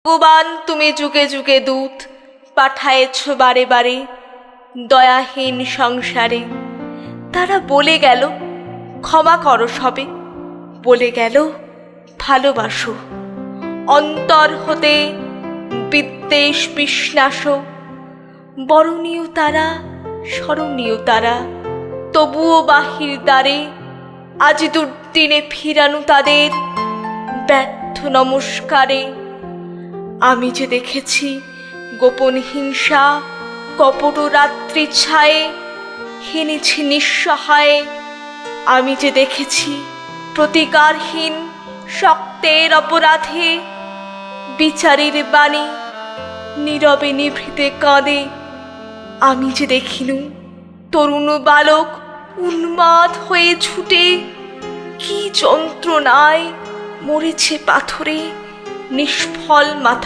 ভগবান তুমি যুগে যুগে দূত পাঠায়েছ বারে বারে দয়াহীন সংসারে। তারা বলে গেল ক্ষমা করো সবে, বলে গেল ভালোবাসো, অন্তর হতে বিদ্বেষ বিশ্বাস। বরণীয় তারা, স্মরণীয় তারা, তবুও বাহির দ্বারে আজ দুর্দিনে ফিরানো তাদের ব্যর্থ নমস্কারে। আমি যে দেখেছি গোপন হিংসা কপট রাত্রি ছায়ে হেনেছি নিঃসহায়ে। আমি যে দেখেছি প্রতিকারহীন শক্তের অপরাধে বিচারের বাণী নীরবে নিভৃতে কাঁদে। আমি যে দেখিনু তরুণ বালক উন্মাদ হয়ে ছুটে কি যন্ত্রণায় মরেছে পাথরে নিষ্ফল মাথা